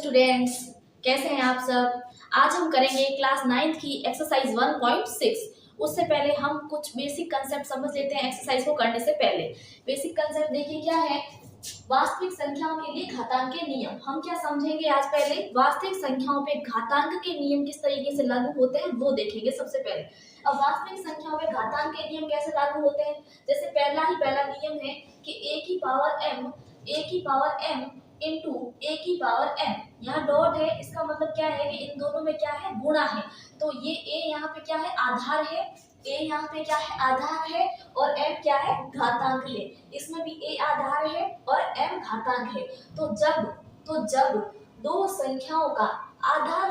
Students, कैसे हैं आप सब। आज हम करेंगे क्लास 9th की एक्सरसाइज 1.6। उससे पहले हम कुछ बेसिक कंसेप्ट समझ लेते हैं। एक्सरसाइज को करने से पहले बेसिक कंसेप्ट देखिए क्या है। वास्तविक संख्याओं के लिए घातांक के नियम हम क्या समझेंगे। आज पहले वास्तविक संख्याओं पे घातांक के नियम किस तरीके से लागू होते हैं वो देखेंगे सबसे पहले। अब वास्तविक संख्याओं पे घातांक के नियम कैसे लागू होते हैं। जैसे पहला नियम है कि a की पावर m इंटू ए की पावर एन। यहाँ डॉट है, इसका मतलब क्या है कि इन दोनों में क्या है, गुणा है। तो ये ए यहाँ पे क्या है, आधार है। ए यहाँ पे क्या है, आधार है, और एम क्या है, घातांक है। इसमें भी ए आधार है और एम घातांक है। तो जब दो संख्याओं का आधार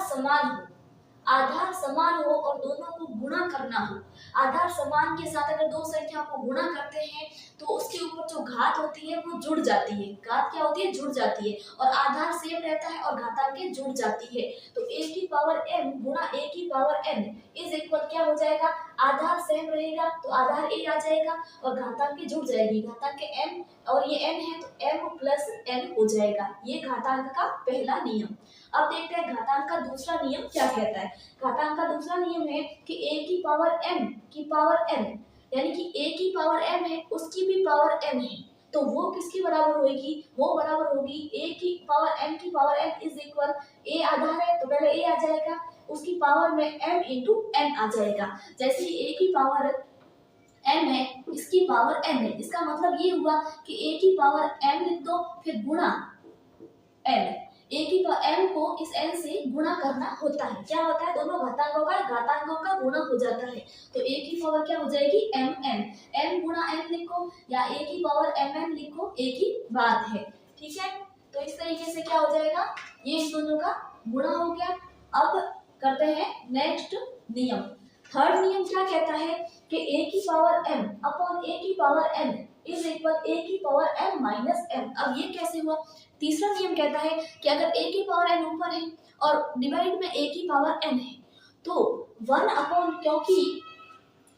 समान हो और दोनों को गुणा करना हो। आधार समान के साथ अगर दो संख्याओं को गुणा करते हैं तो उसके ऊपर जो घात होती है वो जुड़ जाती है। घात क्या होती है, जुड़ जाती है, और आधार सेम रहता है और घातांक जुड़ जाती है। तो a की पावर m गुणा a की पावर n इज इक्वल क्या हो जाएगा, आधार सेम रहेगा तो आधार a आ जाएगा और घातांक जुड़ जाएगी। घातांक m और ये n है तो m प्लस n हो जाएगा। ये घातांक का पहला नियम। अब देखते हैं घातांक का दूसरा नियम क्या कहता है। घातांक का दूसरा नियम है कि a की पावर m की पावर n, यानी कि a की पावर m है उसकी भी पावर n है, तो वो किसकी बराबर होगी, वो बराबर होगी a की पावर m की power n is equal, a आधार है तो पहले a आ जाएगा, उसकी पावर में m इंटू n आ जाएगा। जैसे ही a की पावर m है इसकी पावर n है, इसका मतलब ये हुआ कि a की पावर m लिख दो फिर गुणा n। a की पावर m को इस n से गुणा करना होता है। क्या होता है, दोनों घातांकों का गुणा हो जाता है। तो a की पावर क्या हो जाएगी, mn। m गुणा n लिखो या a की पावर mn लिखो, एक ही बात है। ठीक है, तो इस तरीके से क्या हो जाएगा, ये इन दोनों का गुणा हो गया। अब करते हैं नेक्स्ट नियम। थर्ड नियम क्या कहता है कि a की पावर m अपॉन a की power n is equal a की पावर m माइनस m। अब ये कैसे हुआ। तीसरा नियम कहता है कि अगर a की पावर n ऊपर है और डिवाइड में a की पावर n है तो 1 अपॉन, क्योंकि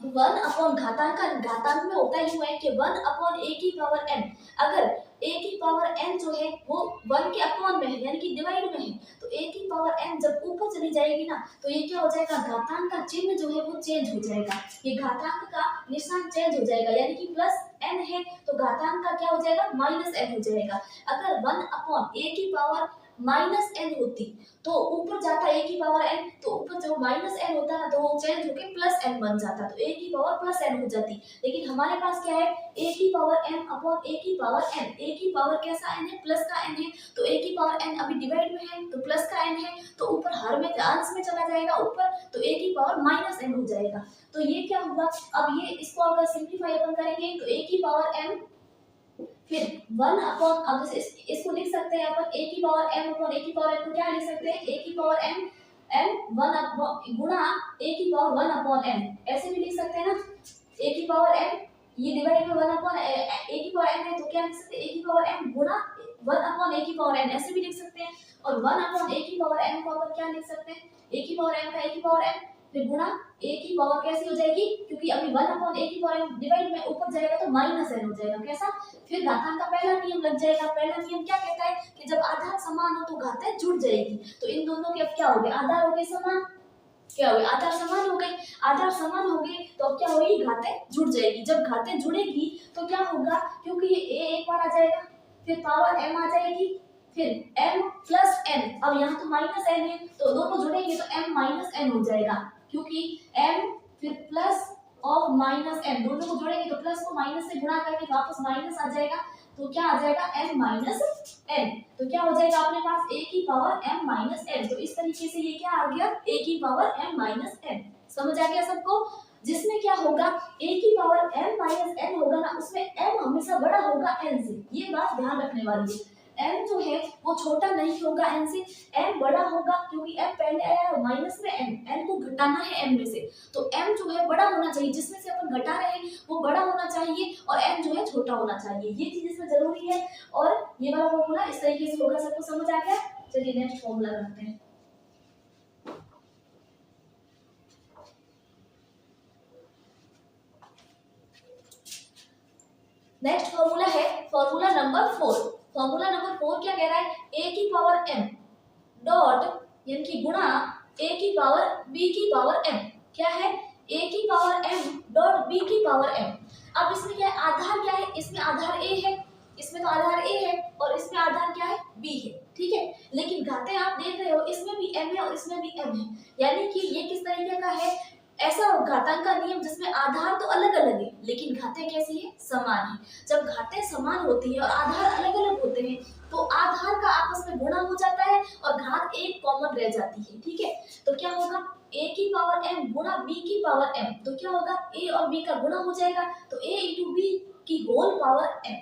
1 अपॉन घातांक में होता ही हुआ है कि 1 अपॉन a की पावर n। अगर a की पावर n जो है वो 1 के अपॉन में है यानी कि डिवाइड में है, तो a की पावर n जब ऊपर चली जाएगी ना तो ये क्या हो जाएगा, घातांक का चिन्ह जो है वो चेंज हो जाएगा। ये घातांक का निशान चेंज हो जाएगा, यानी कि प्लस n है तो घातांक का क्या हो जाएगा, माइनस n हो जाएगा। अगर 1 अपॉन a की पावर माइनस n होती तो ऊपर जाता a की पावर n, तो ऊपर जो माइनस n होता ना तो वो चेंज होके प्लस n बन जाता, तो a की पावर प्लस n हो जाती। लेकिन हमारे पास क्या है, a की पावर m अपॉन a की पावर n। a की पावर कैसा n है, प्लस का n है, तो a की पावर n अभी डिवाइड में है तो प्लस का n है, तो ऊपर हर में अंश में चला जाएगा ऊपर, तो a की पावर माइनस n हो जाएगा। तो ये क्या हुआ, अब ये इसको अगर सिंप्लीफाई अपन करेंगे तो a की पावर m फिर 1 अपॉन, अब इसको लिख सकते हैं अपन a की पावर m अपॉन a की पावर n को क्या लिख सकते हैं, a की पावर m 1 अपॉन गुणा a की पावर 1 अपॉन m, ऐसे भी लिख सकते हैं ना। a की पावर m ये डिवाइड में 1 अपॉन a की पावर m है तो क्या लिख सकते हैं, a की पावर m गुणा 1 अपॉन a की पावर n, ऐसे भी लिख सकते हैं। और 1 अपॉन a की पावर m को अपन क्या लिख सकते हैं, a की पावर m का a की पावर m फिर गुणा a की पावर कैसी हो जाएगी, क्योंकि अभी 1 अपॉन a की पावर डिवाइड में ऊपर जाएगा तो माइनस n हो जाएगा। कैसा, फिर घातांक का पहला नियम लग जाएगा। पहला नियम क्या कहता है कि जब आधार समान हो तो घातें जुड़ जाएगी। तो इन दोनों के अब क्या हो गए, आधार हो गए समान, क्या हो गए, आधार समान हो गए। आधार समान हो गए तो अब क्या होगी, घातें जुड़ जाएगी। जब घातें जुड़ेगी तो क्या होगा, क्योंकि ये a एक बार आ जाएगा फिर पावर m आ जाएगी फिर m प्लस n। अब यहाँ तो माइनस n है तो दोनों जुड़ेंगे तो m माइनस n हो जाएगा, क्योंकि m फिर प्लस और माइनस n दोनों को जोड़ेंगे तो प्लस को माइनस से गुणा करके वापस माइनस आ जाएगा, तो क्या आ जाएगा m माइनस n। तो क्या हो जाएगा अपने पास a की पावर m माइनस n। तो इस तरीके से ये क्या आ गया, a की पावर m माइनस n। समझ आ गया सबको। जिसमें क्या होगा, a की पावर m माइनस n होगा ना, उसमें m हमेशा बड़ा होगा n से, ये बात ध्यान रखने वाली है। m जो है वो छोटा नहीं होगा n से, m बड़ा होगा, क्योंकि m पहले आया है माइनस में n को घटाना है m में से, तो m जो है बड़ा होना चाहिए, जिसमें से अपन घटा रहे हैं वो बड़ा होना चाहिए और m जो है छोटा होना चाहिए। ये चीज इसमें जरूरी है। और ये वाला फॉर्मूला इस तरीके से होगा, सबको समझ आ गया। चलिए नेक्स्ट फॉर्मूला करते हैं। नेक्स्ट फॉर्मूला है फॉर्मूला नंबर 4। फॉर्मूला नंबर 4 क्या कह रहा है, a की पावर m डॉट यानी कि गुणा a की पावर b की पावर m। क्या है? a की पावर m डॉट b की पावर m। अब इसमें क्या है? आधार क्या है? इसमें आधार a है, इसमें तो आधार a है और इसमें आधार क्या है? b है। ठीक है, लेकिन घातें आप देख रहे हो इसमें भी m है और इसमें भी m है, यानी कि ये किस तरीके का है? ऐसा घातांक का नियम जिसमें आधार तो अलग अलग है लेकिन घातें कैसी है? समान है। जब घातें समान होती है और आधार अलग अलग होते हैं तो आधार का आपस में गुणा हो जाता है और घात एक कॉमन रह जाती है। ठीक है, तो क्या होगा? a की पावर m गुणा b की पावर m, तो क्या होगा? a और b का गुणा हो जाएगा तो a इंटू बी की होल पावर m,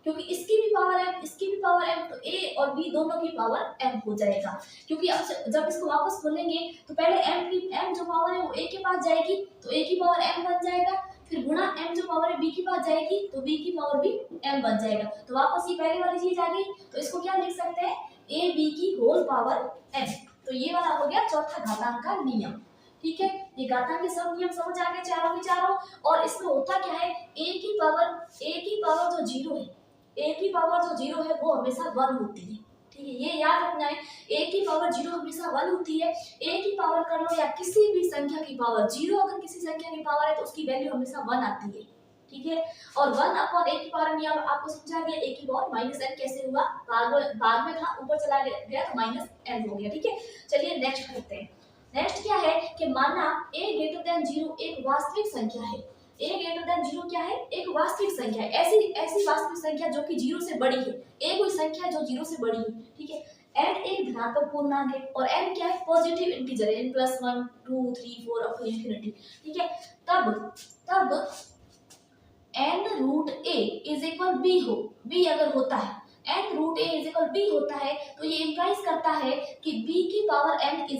क्योंकि इसकी भी पावर m इसकी भी पावर m, तो a और b दोनों की पावर m हो जाएगा। क्योंकि अब जब इसको वापस खोलेंगे तो पहले m जो पावर है वो a के पास जाएगी तो a की पावर m बन जाएगा, फिर गुणा m जो पावर है b के पास जाएगी तो b की पावर भी m बन जाएगा। तो वापस ये पहले वाली चीज आ गई, तो इसको क्या लिख सकते हैं? a b की होल पावर m। तो ये वाला हो गया चौथा घातांक का नियम। ठीक है, ये घातांक के सब नियम समझ आ गए चारों के चारों। और इसमें होता क्या है? a की पावर जो जीरो है, a की पावर जो जीरो है वो हमेशा 1 होती है। ठीक है, ये याद रखना है, a की पावर जीरो हमेशा 1 होती है। a की पावर कर लो या किसी भी संख्या की पावर, जीरो अगर किसी संख्या की पावर है तो उसकी वैल्यू हमेशा 1 आती है। ठीक है, और 1 अपॉन a की पावर नियम आपको समझा दिया। a की पावर माइनस n कैसे हुआ? भाग में था, ऊपर चला गया तो माइनस n हो गया। ठीक है, चलिए नेक्स्ट करते हैं। नेक्स्ट क्या है कि माना a ग्रेटर देन 0 एक वास्तविक संख्या है। a ग्रेटर देन 0 क्या है? एक वास्तविक संख्या है। ऐसी वास्तविक संख्या जो कि 0 से बड़ी है। a कोई संख्या जो 0 से बड़ी है। ठीक है, n एक धनात्मक पूर्णांक है और n क्या है? पॉजिटिव इंटीजर है, n + 1 2 3 4 अप टू इंफिनिटी। ठीक है, तब n√a = b हो, b अगर होता है, n√a = b होता है तो ये इंप्लाइज करता है कि b की पावर n =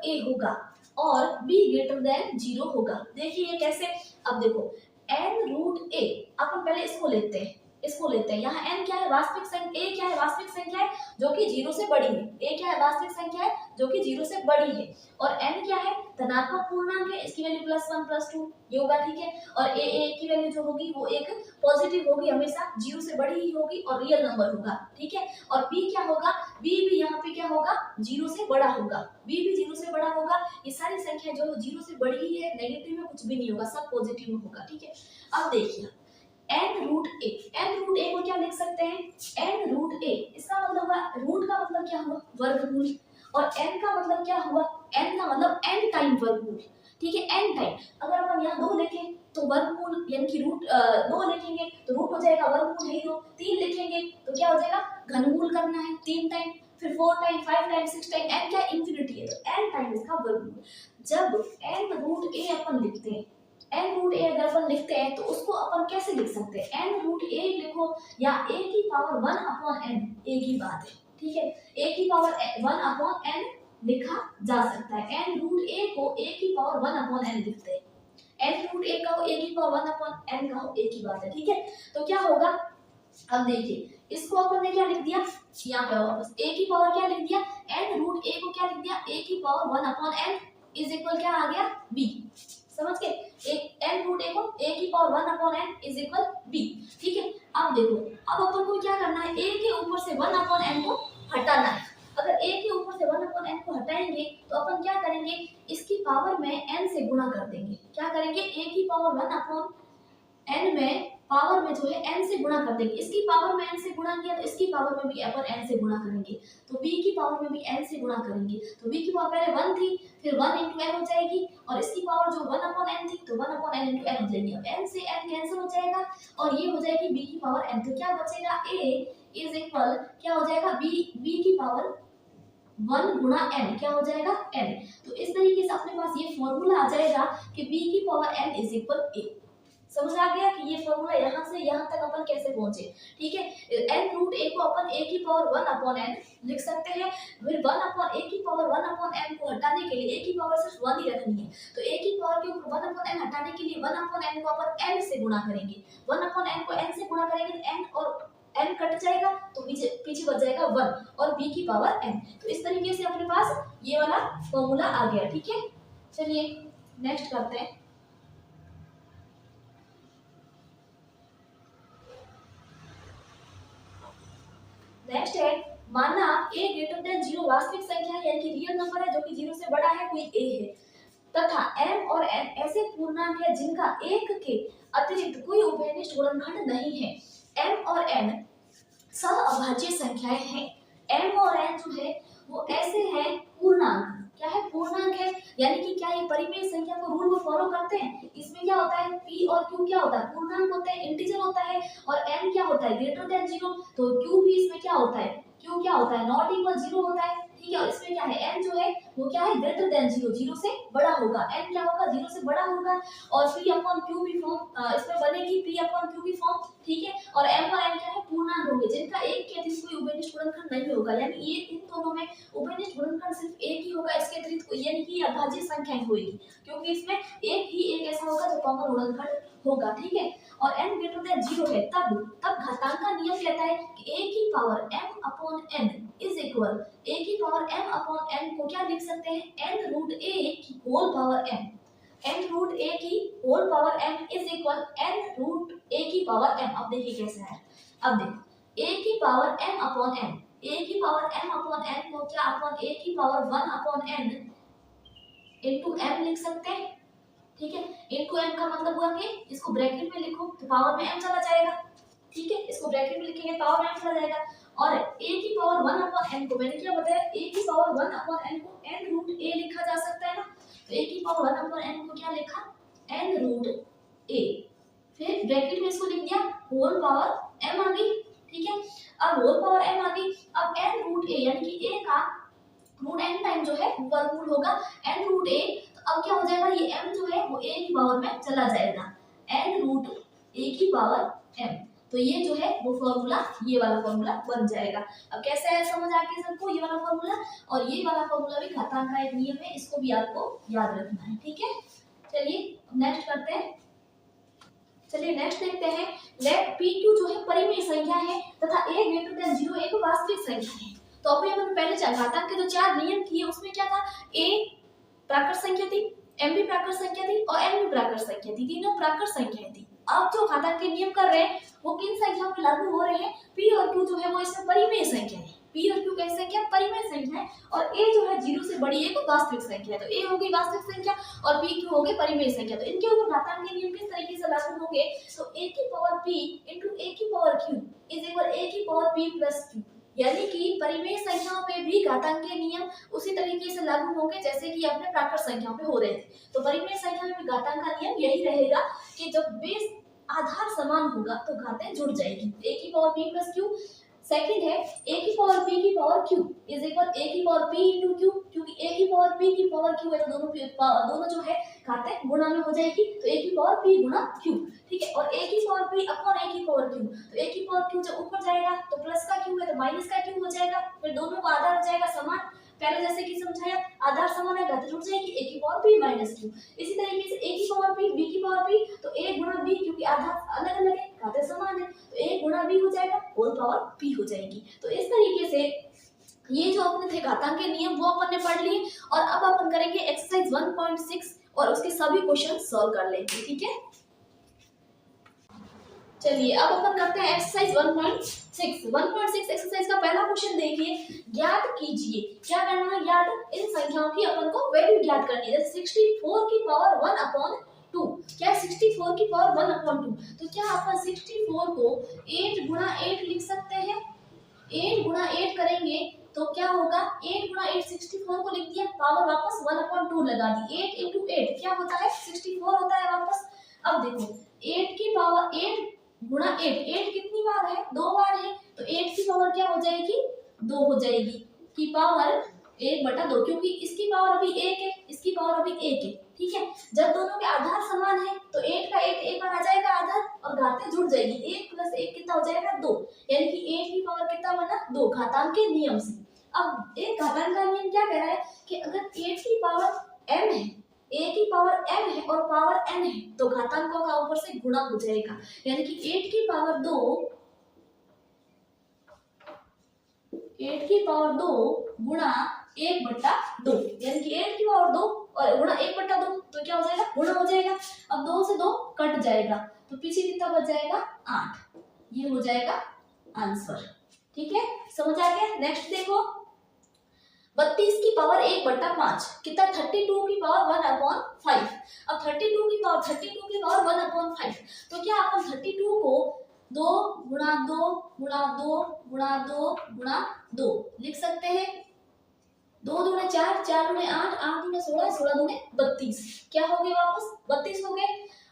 a होगा और b ग्रेटर देन 0 होगा। देखिए ये कैसे? अब देखो n√a, अपन पहले इसको लेते हैं, यहाँ n क्या है? वास्तविक संख्या, a क्या है? वास्तविक संख्या है जो कि 0 से बड़ी है। a क्या है? वास्तविक संख्या है जो कि 0 से बड़ी है और n क्या है? धनात्मक पूर्णांक है, इसकी वैल्यू +1 +2 ये होगा। ठीक है, और a की वैल्यू जो होगी वो एक पॉजिटिव होगी, हमेशा 0 से बड़ी ही होगी और रियल नंबर होगा। ठीक है, और b क्या होगा? b भी यहाँ पे क्या होगा? 0 से बड़ा होगा, b भी 0 से बड़ा होगा। ये सारी संख्या जो 0 से बड़ी ही है, नेगेटिव में कुछ भी नहीं होगा, सब पॉजिटिव में होगा। ठीक है, अब देखिए n√a को क्या लिख सकते हैं? n√a, इसका मतलब हुआ, रूट का मतलब क्या हुआ? वर्गमूल, और n का मतलब क्या हुआ? n का मतलब n टाइम वर्गमूल। ठीक है, n टाइम। अगर अपन यहाँ 2 लिखें तो वर्गमूल यानी कि रूट 2 लिखेंगे तो रूट हो जाएगा, वर्गमूल है 2। 3 लिखेंगे तो क्या हो जाएगा? घनमूल करना है 3 टाइम, फिर 4 टाइम 5 टाइम 6 टाइम, n क्या? इंफिनिटी है, तो n टाइम इसका वर्गमूल। जब n√a अपन लिखते हैं, n√a अगर अपन लिखते हैं तो उसको अपन कैसे लिख सकते हैं? n√a लिखो या a की पावर 1/n, एक ही बात है। ठीक है, a की पावर 1/n लिखा जा सकता है। n√a को a की पावर 1/n लिखते हैं, n√a का a की पावर 1/n का एक ही बात है। ठीक है, तो क्या होगा? अब देखिए इसको अपन ने क्या लिख दिया, यहाँ पे वापस a की पावर क्या लिख दिया? n√a को क्या लिख दिया? a की पावर 1/n = क्या आ गया? b। समझ गए? एक n√a को a की पावर 1/n = b। ठीक है, अब देखो, अब अपन को क्या करना है? a के ऊपर से 1/n को हटाना है। अगर a के ऊपर से 1/n को हटाएंगे तो अपन क्या करेंगे? इसकी पावर में n से गुणा कर देंगे। क्या करेंगे? a की पावर 1/n में पावर में जो है n से गुणा कर देंगे। इसकी पावर में n से गुणा किया तो इसकी पावर में भी अपन n से गुणा करेंगे, तो b की पावर में भी n से गुणा करेंगे। तो b की पावर पहले 1 थी, फिर 1 × n हो जाएगी और इसकी पावर जो 1/n थी तो 1/n × n हो जाएगी। अब n से n कैंसिल हो जाएगा और ये हो जाएगी b की पावर n। तो क्या बचेगा? a क्या हो जाएगा? b की पावर 1 × n क्या हो जाएगा? n। तो इस तरीके से अपने पास ये फॉर्मूला आ जाएगा कि b की पावर n = a। समझ आ गया कि ये फॉर्मूला यहाँ से यहाँ तक अपन कैसे पहुंचे। ठीक है, n√a को अपन a की पावर 1/n लिख सकते हैं। फिर 1/a की पावर 1/n को हटाने के लिए a की पावर सिर्फ 1 ही रखनी है, तो a की पावर के ऊपर 1/n हटाने के लिए 1/n को अपन n से गुणा करेंगे। 1/n को n से गुणा करेंगे तो n और n कट जाएगा तो पीछे बच जाएगा 1 और b की पावर n। तो इस तरीके से अपने पास ये वाला फॉर्मूला आ गया। ठीक है, चलिए नेक्स्ट करते हैं। नेक्स्ट है, माना a ग्रेटर देन 0 वास्तविक संख्या है यानी कि रियल नंबर है जो कि 0 से बड़ा है, कोई a है, तथा m और n ऐसे पूर्णांक है जिनका एक के अतिरिक्त कोई उभयनिष्ठ गुणनखंड नहीं है। m और n सहअभाज्य संख्याएं हैं। m और n जो है वो ऐसे हैं पूर्णांक, क्या है पूर्णांक है, यानी कि क्या ये परिमेय संख्या को रूल को फॉलो करते हैं। इसमें क्या होता है p और q क्या होता है पूर्णांक होते हैं, इंटीजर होता है, और n क्या होता है ग्रेटर देन 0, तो q भी इसमें क्या होता है, q क्या होता है नॉट इक्वल 0 होता है, ठीक है। और इसमें क्या है n जो है वो क्या है ग्रेटर देन 0, 0 से बड़ा होगा, n क्या होगा 0 से बड़ा होगा, और p अपॉन q भी फॉर्म इसमें बनेगी p अपॉन q की फॉर्म, ठीक है। और m और n क्या है पूर्णांक होंगे जिनका एक के अतिरिक्त कोई उभयनिष्ठ गुणनखंड नहीं होगा, यानी ये इन दोनों में उभयनिष्ठ गुणनखंड सिर्फ एक ही होगा, इसके अतिरिक्त कोई, यानी कि अभाज्य संख्याएं होगी, क्योंकि इसमें एक ही एक ऐसा होगा जो कॉमन गुणनखंड होगा, ठीक है। और n ग्रेटर देन 0 है तब घातांक का नियम कहता है कि a की power m upon n is equal a की पावर m अपॉन n को क्या लिख सकते हैं n रूट a की whole power m, n root a की whole power m is equal n root a की पावर m। अब देखिए कैसे है, अब देखो a की power m upon n, a की पावर m अपॉन n को क्या अपॉन a की power 1 upon n into m लिख सकते हैं, ठीक है। इनटू m का मतलब हुआ कि इसको ब्रैकेट में लिखो तो पावर में m चला जाएगा, ठीक है, इसको ब्रैकेट में लिखेंगे पावर में m चला जाएगा, और a की पावर 1 अपॉन n को मैंने क्या बताया a की पावर 1 अपॉन n को n रूट a लिखा जा सकता है ना, तो a की पावर 1 अपॉन n को क्या लिखा n रूट a, फिर ब्रैकेट में इसको लिख दिया होल पावर m आ गई, ठीक है। अब होल पावर m आ गई, अब n रूट a यानी कि a का रूट n टाइम जो है वर्गमूल होगा n रूट a, तो अब क्या हो जाएगा ये m जो है वो a की पावर में चला जाएगा n रूट a की पावर m, तो ये जो है वो फॉर्मूला ये वाला फॉर्मूला बन जाएगा। अब कैसे है समझ आ गई सबको ये वाला फॉर्मूला, और ये वाला फॉर्मूला भी घातांक का एक नियम है, इसको भी आपको याद रखना है, ठीक है। चलिए नेक्स्ट करते हैं, चलिए नेक्स्ट देखते हैं लेट pq जो है परिमेय संख्या है तथा a ग्रेटर देन 0 एक वास्तविक संख्या है। तो अभी अपन पहले घातांक के जो 4 नियम किए उसमें क्या था, a प्राकृत संख्या थी, m भी प्राकृत संख्या थी और n भी प्राकृत संख्या थी, तीनों प्राकृत संख्याएं थी। अब जो घातांक के नियम कर रहे हैं वो किन संख्याओं पे लागू हो रहे हैं, p और q जो है वो इसमें परिमेय संख्या है, p और q कैसे संख्या परिमेय संख्या है, और a जो है 0 से बड़ी एक वास्तविक संख्या है, तो a हो गई वास्तविक संख्या और p q हो गई परिमेय संख्या। तो इनके ऊपर घातांक के नियम किस तरीके से लागू होंगे, तो a की पावर p into a की power q is equal a की पावर p प्लस q, यानी कि परिमेय संख्याओं पे भी घातांक के नियम उसी तरीके से लागू होंगे जैसे कि अपने प्राकृत संख्याओं पे हो रहे थे। तो परिमेय संख्या में भी घातांक का नियम यही रहेगा कि जब बेस आधार समान होगा तो घातें जुड़ जाएगी, a की power p plus q। Second है a की पावर p की power q is equal a की पावर p इंटू q, क्योंकि a की पावर p की पावर q है तो दोनों जो है घातें गुणा में हो जाएगी, तो a की पावर p गुणा q, ठीक है। और a की पावर p अपॉन a की पावर q, तो a की पावर q जब ऊपर जाएगा तो प्लस का q है तो माइनस का q हो जाएगा, फिर दोनों का आधार हो जाएगा समान, पहले जैसे कि समझाया आधार समान है घातें जुड़ जाएगी a की पावर p माइनस q। इसी तरीके से a की पावर p b की पावर p, तो a गुणा b क्योंकि आधार अलग अलग है घातें समान है तो a गुणा b हो जाएगा होल पावर p हो जाएगी। तो इस तरीके से ये जो अपने थे घातांक के नियम वो अपन ने पढ़ लिए, और अब अपन करेंगे एक्सरसाइज 1.6 और उसके सभी क्वेश्चन सॉल्व कर लेंगे, ठीक है। चलिए अब अपन करते हैं एक्सरसाइज 1.6 एक्सरसाइज का पहला क्वेश्चन देखिए, ज्ञात कीजिए, क्या करना है ज्ञात इन संख्याओं की अपन को वैल्यू ज्ञात करनी है, जैसे 64 की पावर 1 अपॉन 2, क्या 64 की पावर 1 अपॉन 2, तो क्या अपन 64 को 8 गुणा 8 लिख सकते हैं, 8 गुणा 8 करेंगे तो क्या होगा 8 गुणा 8 64 को लिख दिया, पावर वापस 1 अपॉन 2 लगा दी, 8 इंटू 8 क्या होता है 64 होता है वापस। अब देखो 8 की पावर 8 गुणा 8, 8 कितनी बार है 2 बार है, तो 8 की पावर क्या हो जाएगी 2 हो जाएगी, की पावर 1/2, क्योंकि इसकी पावर अभी 1 है इसकी पावर अभी 1 है, ठीक है। जब दोनों के आधार समान है तो 8 का 8 एक बार आ जाएगा आधार और घातें जुड़ जाएगी, 1 प्लस 1 कितना हो जाएगा 2, यानी कि 8 की पावर कितना बना 2 घातांक के नियम से। अब एक घातांक का नियम क्या कह रहा है कि अगर 8 की पावर m है, a की पावर m है और पावर n है तो घातांकों का ऊपर से गुणा हो जाएगा, यानी कि 8 की पावर 2 गुणा 1/2, यानी कि 8 की पावर 2 और गुणा 1/2 तो क्या हो जाएगा गुणा हो जाएगा। अब 2 से 2 कट जाएगा तो पीछे कितना बच जाएगा 8, ये हो जाएगा आंसर, ठीक है समझ आ गया। नेक्स्ट देखो 32 की पावर 1/5 कितना 32 की पावर 1/5। अब 32 की पावर 1/5 तो क्या अपन 32 को 2 गुणा 2 गुणा 2 गुणा 2 गुणा 2 लिख सकते हैं। 2 दूने 4, 4 दूने 8, 8 दूने 16, 16 दूने 32। क्या हो गए वापस 32 हो गए।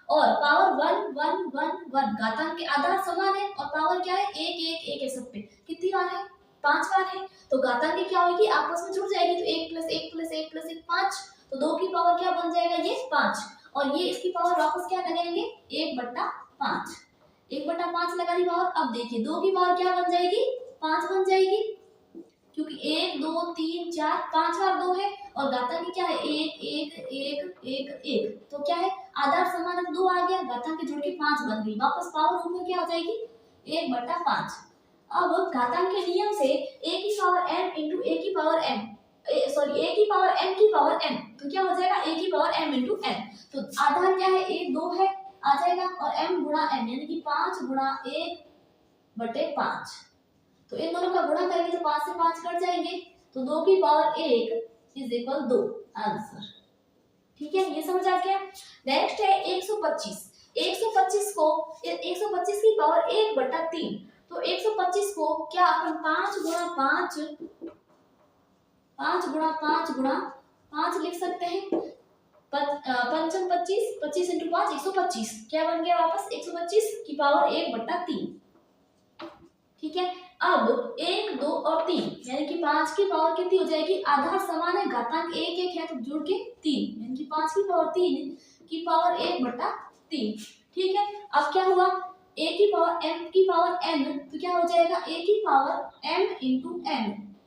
और पावर 1 1 1 1 घातांक के आधार समान है और पावर क्या है 1 1 1 है सब पे। कितनी बार है 5 बार है। तो घातांक क्या होगी आपस में जुड़ जाएगी तो 1 + 1 + 1 + 1 5। तो 2 की पावर क्या बन जाएगा ये 5 और ये इसकी पावर वापस क्या लगाएंगे 1/5। 1/5 लगा दी पावर। अब देखिए 2 की पावर क्या बन जाएगी 5 बन जाएगी क्योंकि 1 2 3 4 5 बार 2 है और घातांक क्या है 1 1 1 1 1। तो क्या है आधार समान है 2 आ गया घातांक के जुड़ के 5 बन गई। वापस पावर ऊपर क्या हो जाएगी 1/5। अब घातांक के नियम से a की पावर m इंटू a की पावर m सॉरी a की पावर m की पावर m तो क्या हो जाएगा a की पावर m इंटू m। तो आधार क्या है 1 2 है आ जाएगा और m गुणा m यानी कि 5 गुणा 1/5। तो इन दोनों का गुणा करेंगे तो 5 से 5 कट जाएंगे तो 2 की पावर 1 इज 2 आंसर। ठीक है ये समझ आ गया। नेक्स्ट है 125। 125 को 125 की पावर 1/3 तो 125 को क्या अपन 5 गुणा 5 गुणा 5 लिख सकते हैं। पंचम 25 25 इंटू 5 125 क्या बन गया वापस 125 की पावर 1/3। ठीक है अब 1 2 और 3 यानी कि 5 की पावर कितनी हो जाएगी आधार समान है घातांक 1 1 है तो जुड़ के 3 यानी कि 5 की पावर 3 की पावर 1/3। ठीक है अब क्या हुआ a की पावर m की पावर n तो क्या हो जाएगा a की पावर m इंटू n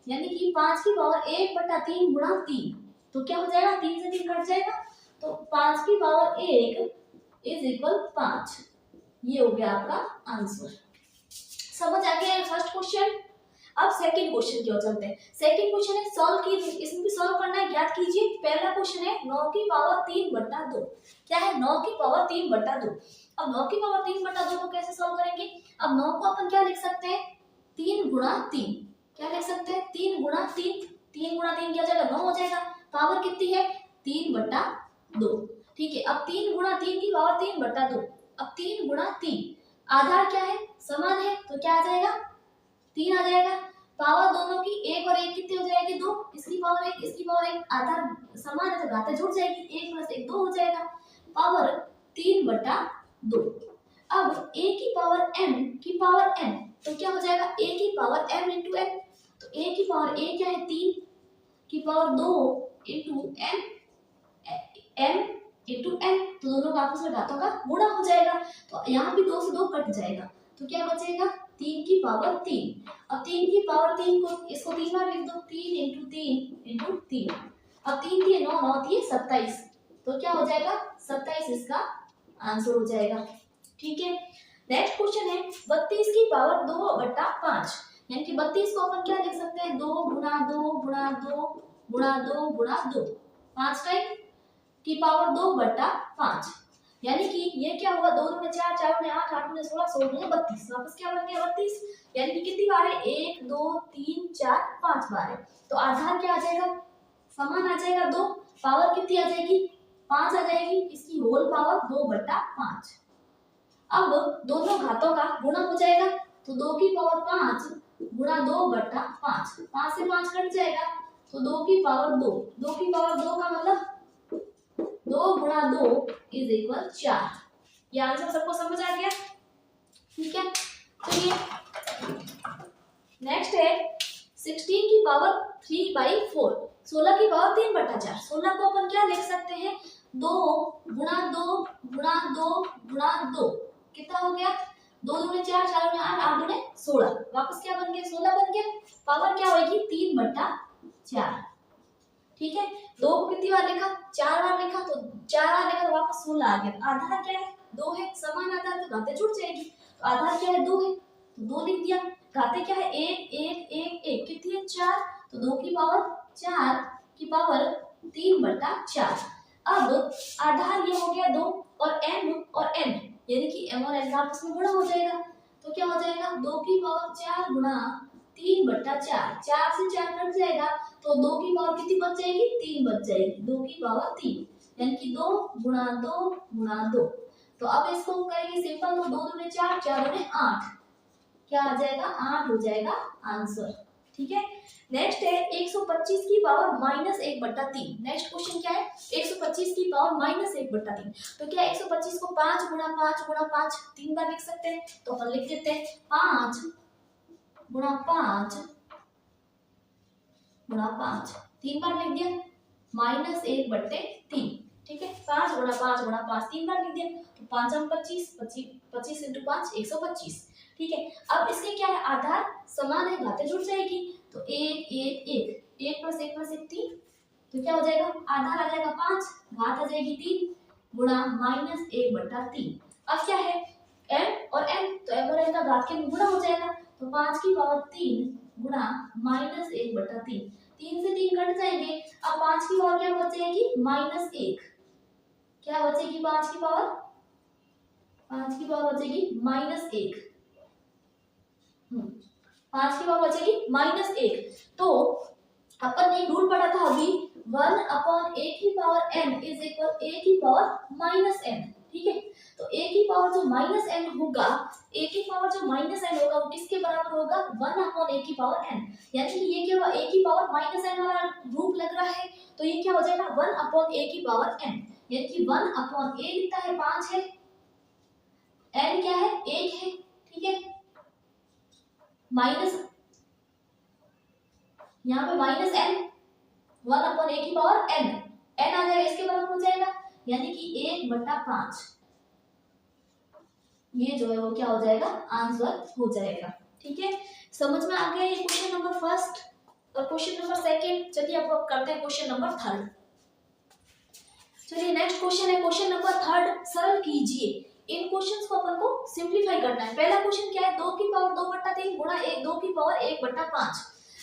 यानी कि 5 की पावर 1/3 गुणा 3 तो क्या हो जाएगा 3 से 3 कट जाएगा तो 5 की पावर 1 इज 5। ये हो गया आपका आंसर। समझ आ गया फर्स्ट क्वेश्चन। अब सेकंड क्वेश्चन की ओर चलते हैं। सेकंड क्वेश्चन है सॉल्व की इसमें भी सॉल्व करना है याद कीजिए। पहला क्वेश्चन है 9 की पावर 3/2 क्या है 9 की पावर 3/2। अब 9 की पावर 3/2 को कैसे सॉल्व करेंगे। अब 9 को अपन क्या लिख सकते हैं 3 गुणा 3 क्या लिख सकते हैं 3 गुणा 3 3 गुणा 3 क्या हो जाएगा 9 हो जाएगा। पावर कितनी है 3/2। ठीक है अब 3 गुणा 3 की पावर 3/2। अब 3 गुणा 3 आधार क्या है समान है तो क्या आ जाएगा 3 आ जाएगा। पावर दोनों की 1 और 1 कितनी हो जाएगी 2 इसकी पावर 1 इसकी पावर 1 आधार समान है तो घातें जुड़ जाएगी 1 + 1 2 हो जाएगा पावर 3/2। अब a की पावर m की पावर n तो क्या हो जाएगा a की पावर m इंटू n तो a की पावर a क्या है 3 की power 2 into m into n तो दोनों का आपस में घातों का गुणा हो जाएगा तो यहाँ भी 2 से 2 कट जाएगा तो क्या बचेगा 3 की पावर 3। अब 3 की पावर 3 को इसको 3 बार लिख दो 3 इंटू 3 इंटू 3। अब 3 दिए 9 9 दिए 27 तो क्या हो जाएगा 27 इसका आंसर हो जाएगा। ठीक है नेक्स्ट क्वेश्चन है 32 की पावर 2/5 यानी कि 32 को अपन क्या लिख सकते हैं 2 गुणा 2 गुणा 2 गुणा 2 गुणा 2 5 टाइम की पावर 2/5 यानी कि ये क्या हुआ 2 दूने 4 4 दूने 8 8 दूने 16 16 दूने 32 वापस क्या बन गया 32 यानी कि कितनी बार है 1 2 3 4 5 बार है। तो आधार क्या आ जाएगा समान आ जाएगा 2 पावर कितनी आ जाएगी 5 आ जाएगी इसकी होल पावर 2/5। अब दोनों घातों का गुणा हो जाएगा तो 2 की पावर 5 गुणा 2/5 5 से 5 कट जाएगा तो 2 की पावर 2 2 की पावर 2 का मतलब 2 गुणा 2 इज 4। ये आंसर सबको समझ आ गया। ठीक है चलिए नेक्स्ट है 16 की पावर 3/4 16 की पावर 3/4 16 को अपन क्या लिख सकते हैं 2 गुणा 2 गुणा 2 गुणा 2 कितना हो गया 2 दूने 4 4 दूने 8 8 दूने 16 वापस क्या बन गया 16 बन गया पावर क्या होगी 3/4। ठीक है 2 को कितनी बार लिखा 4 बार लिखा तो 4 बार लिखा तो वापस 16 आ गया। आधार क्या है 2 है समान आधार तो घातें जुड़ जाएगी तो आधार क्या है 2 है तो 2 लिख दिया। घातें क्या है 1 1 1 1 कितनी है 4 तो 2 की पावर 4 की पावर 3/4। अब आधार ये हो गया 2 और m और n यानी कि m और n का आपस में गुणा हो जाएगा तो क्या हो जाएगा 2 की पावर 4 गुणा 3/4, 4 से 4 कट जाएगा तो 2 की पावर कितनी बच जाएगी, 3 बच जाएगी, 2 की पावर 3, यानी कि 2 गुणा 2 गुणा 2। तो अब इसको करेंगे सिंपल, तो 2 दूने 4, 4 दूने 8, क्या आ जाएगा, 8 हो जाएगा आंसर। ठीक है, नेक्स्ट है 125 की पावर -1/3। नेक्स्ट क्वेश्चन क्या है, 125 की पावर -1/3। तो क्या 125 को 5 गुणा 5 गुणा 5 3 बार लिख सकते हैं, तो अपन लिख देते हैं 5 गुणा 5 गुणा 5, 3 बार लिख दिया, -1/3। ठीक है, 5 गुणा 5 गुणा 5 3 बार लिख दिया, तो 5 हम 25, 25 × 5 125। ठीक है, अब इसके क्या है, आधार समान है, घातें जुड़ जाएगी, तो 1 1 1, 1 + 1 + 1 3, तो क्या हो जाएगा, आधार आ जाएगा 5, घात आ जाएगी 3 गुणा -1/3। अब क्या है, m और n, तो m और n का घात के गुणा हो जाएगा, तो 5 की पावर 3 गुणा -1/3, 3 से 3 कट जाएंगे, अब 5 की पावर क्या बच जाएगी, -1, क्या बचेगी 5 की पावर, 5 की पावर बचेगी -1, 5 की पावर बचेगी -1। तो अपन ने एक रूल पढ़ा था अभी, 1/a की power n is equal a की पावर -n। ठीक है, तो a की पावर जो -n होगा, a की पावर जो -n होगा वो किसके बराबर होगा, 1/a की पावर n, यानी कि ये क्या हुआ, a की पावर -n वाला रूप लग रहा है, तो ये क्या हो जाएगा 1/a की पावर n, यानी कि 1/a कितना है, 5 है, n क्या है, 1 है। ठीक है, माइनस यहाँ पे -n, 1/a की पावर n, n आ जाएगा, इसके बराबर हो जाएगा, यानी कि 1/5, ये जो है वो क्या हो जाएगा, आंसर हो जाएगा। ठीक है, समझ में आ गया ये क्वेश्चन नंबर फर्स्ट और क्वेश्चन नंबर सेकंड। चलिए अब करते हैं क्वेश्चन नंबर थर्ड। चलिए नेक्स्ट क्वेश्चन है क्वेश्चन नंबर थर्ड, सरल कीजिए। इन क्वेश्चंस को अपन को सिंपलीफाई करना है। पहला क्वेश्चन क्या है, 2 की पावर 2/3 गुणा 2 की पावर 1/5।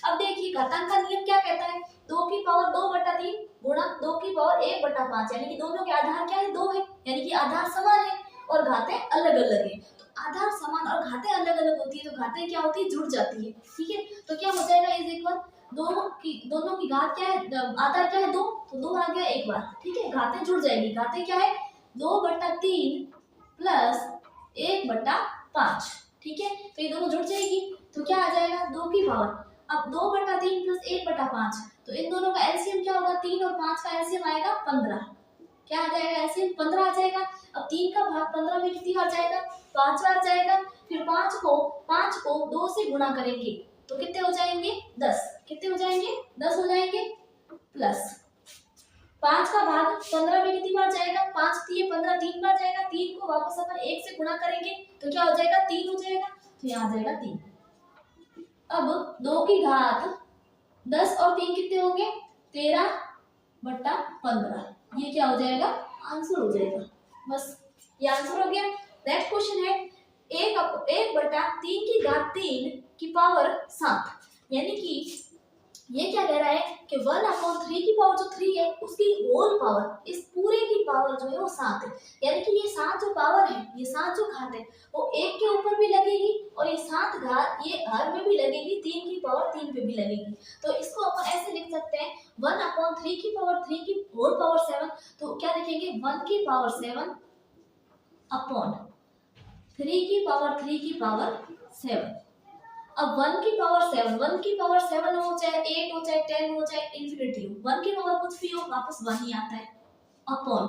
अब देखिए घातांक का नियम क्या कहता है, 2 की पावर 2/3 गुणा 2 की पावर 1/5, यानी कि दोनों के आधार क्या है, 2 है, यानी कि आधार समान है और घातें अलग अलग है। तो आधार समान और घातें अलग अलग होती है, तो घातें क्या होती है, जुड़ जाती है। ठीक है, तो क्या हो जाएगा, इज इक्वल दोनों की घात क्या है, आधार क्या है 2, तो 2 आ गया एक बार। ठीक है, घातें जुड़ जाएंगी, घातें क्या है 2/3 प्लस 1/5। ठीक है, तो ये दोनों जुड़ जाएगी, तो क्या आ जाएगा 2 की पावर, अब 2/3 प्लस 1/5, तो इन दोनों का एलसीएम क्या होगा, 3 और 5 का एलसीएम आएगा 15, क्या आ जाएगा एलसीएम 15 आ जाएगा। अब 3 का भाग 15 में कितनी बार जाएगा, 5 बार जाएगा, फिर 5 को 2 से गुणा करेंगे तो कितने हो जाएंगे 10, कितने हो जाएंगे 10 हो जाएंगे, प्लस 5 का भाग 15 में कितनी बार जाएगा, 5 3 15 3 बार जाएगा, 3 को वापस अपन 1 से गुणा करेंगे तो क्या हो जाएगा 3 हो जाएगा, तो यहाँ आ जाएगा 3। अब 2 की घात 10 और 3 कितने होंगे 13/15, ये क्या हो जाएगा आंसर हो जाएगा। बस ये आंसर हो गया। नेक्स्ट क्वेश्चन है 1/3 की घात 3 की पावर 7, यानी कि ये क्या कह रहा है कि 1/3 की पावर जो 3 है उसकी होल पावर, इस पूरे की पावर जो है वो 7 है, यानी कि ये 7 जो पावर है, ये 7 जो घात है वो 1 के ऊपर भी लगेगी और ये 7 घात ये हर में भी लगेगी, 3 की पावर 3 पे भी लगेगी। तो इसको अपन ऐसे लिख सकते हैं 1/3 की पावर 3 की होल पावर 7, तो क्या लिखेंगे 1 की पावर 7 अपॉन 3 की पावर 3 की पावर 7। अब 1 की पावर 7, 1 की पावर 7 हो चाहे 8 हो चाहे 10 हो चाहे इंफिनिटी हो, 1 की पावर कुछ भी हो वापस 1 ही आता है, अपॉन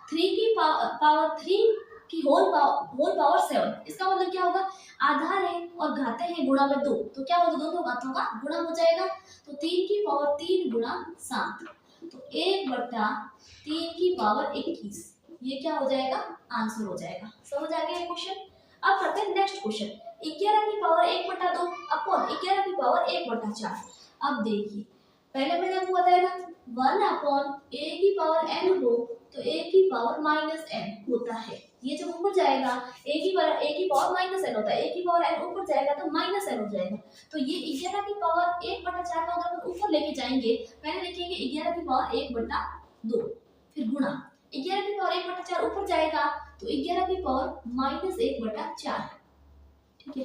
3 की पावर 3 की होल पावर 7। इसका मतलब क्या होगा, आधार है और घातें हैं गुणा में 2, तो क्या होगा दोनों घातों का गुणा हो जाएगा, तो 3 की पावर 3 गुणा 7, तो 1/3 की पावर 21, ये क्या हो जाएगा आंसर हो जाएगा। समझ आ गया क्वेश्चन। अब करते हैं नेक्स्ट क्वेश्चन, 11 की पावर 1/2 अपॉन 11 की पावर 1/4। अब देखिए पहले मैंने आपको बताया था 1/a की पावर n हो तो a की पावर -n होता है, ये जब ऊपर जाएगा a की पावर -n होता है, a की पावर n ऊपर जाएगा तो -n हो जाएगा। तो ये 11 की पावर 1/4 का अगर ऊपर लेके जाएंगे, पहले लिखेंगे 11 की पावर 1/2, फिर गुणा 11 की पावर 1/4 ऊपर जाएगा तो 11 की पावर -1/4। ठीक है,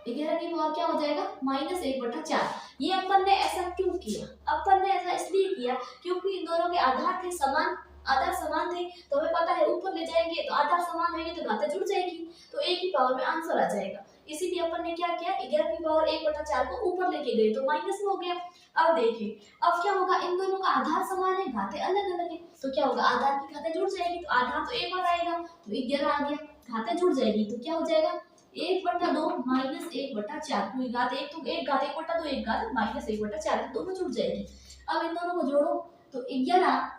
11 की पावर क्या हो जाएगा -1/4। ये अपन ने ऐसा क्यों किया? अपन ने ऐसा इसलिए किया क्योंकि इन दोनों के आधार थे समान, आधार समान थे, तो हमें पता है ऊपर ले जाएंगे तो आधार समान रहेंगे तो घातें जुड़ जाएगी, तो एक ही पावर में आंसर आ जाएगा। इसीलिए अपन ने क्या किया, 11 की पावर 1/4 को ऊपर लेके गए तो माइनस में हो गया। अब देखिए अब क्या होगा, इन दोनों का आधार समान है, घातें अलग अलग है, तो क्या होगा, आधार की घातें जुड़ जाएगी, तो आधार तो एक बार आएगा तो 11 आ गया, घातें जुड़ जाएगी तो क्या हो जाएगा 1/2 -1/4, क्योंकि घात एक तो एक घात 1/2 एक घात -1/4, दोनों जुड़ जाएगी। अब इन दोनों को जोड़ो तो 11,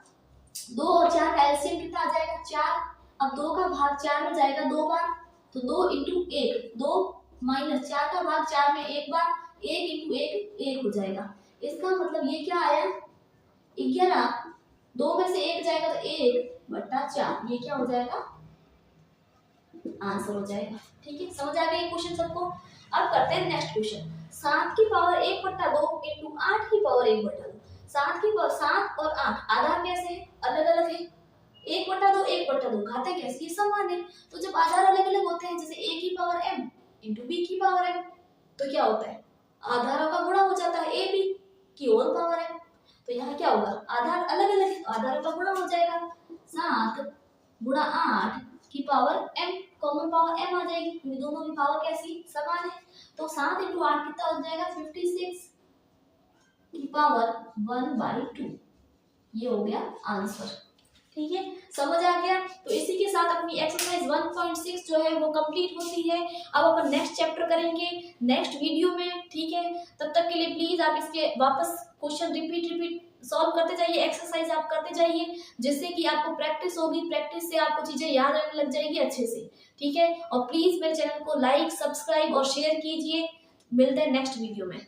2 और 4 का एलसीएम कितना आ जाएगा 4। अब 2 का भाग 4 में जाएगा 2 बार, तो 2 इंटू 1 2 माइनस 4 का भाग 4 में एक बार, 1 इंटू 1 1 हो जाएगा। इसका मतलब ये क्या आया 11, 2 में से 1 जाएगा तो 1/4, ये क्या हो जाएगा आंसर हो जाएगा। ठीक है, समझ आ गई क्वेश्चन सबको। अब करते हैं नेक्स्ट क्वेश्चन। 7 की पावर 1/2 इंटू 8 की पावर 1/2। 7 की पावर 7 और 8 आधार कैसे है, अलग अलग है, 1/2 1/2 घातें कैसी है, समान है। तो जब आधार अलग अलग होते हैं, जैसे a की पावर m इंटू b की पावर m, तो क्या होता है आधारों का गुणा हो जाता है a b की और पावर m। तो यहाँ क्या होगा, आधार अलग अलग है तो आधारों का गुणा हो जाएगा, 7 गुणा 8 की power m, common power m आ जाएगी क्योंकि दोनों की पावर कैसी समान है। तो 7 इंटू 8 कितना हो जाएगा 56 की पावर 1/2, ये हो गया आंसर। ठीक है, समझ आ गया। तो इसी के साथ अपनी एक्सरसाइज 1.6 जो है वो कंप्लीट होती है। अब अपन नेक्स्ट चैप्टर करेंगे नेक्स्ट वीडियो में। ठीक है, तब तक के लिए प्लीज आप इसके वापस क्वेश्चन रिपीट सॉल्व करते जाइए, एक्सरसाइज आप करते जाइए, जिससे कि आपको प्रैक्टिस होगी, प्रैक्टिस से आपको चीजें याद रहने लग जाएगी अच्छे से। ठीक है, और प्लीज मेरे चैनल को लाइक सब्सक्राइब और शेयर कीजिए। मिलते हैं नेक्स्ट वीडियो में।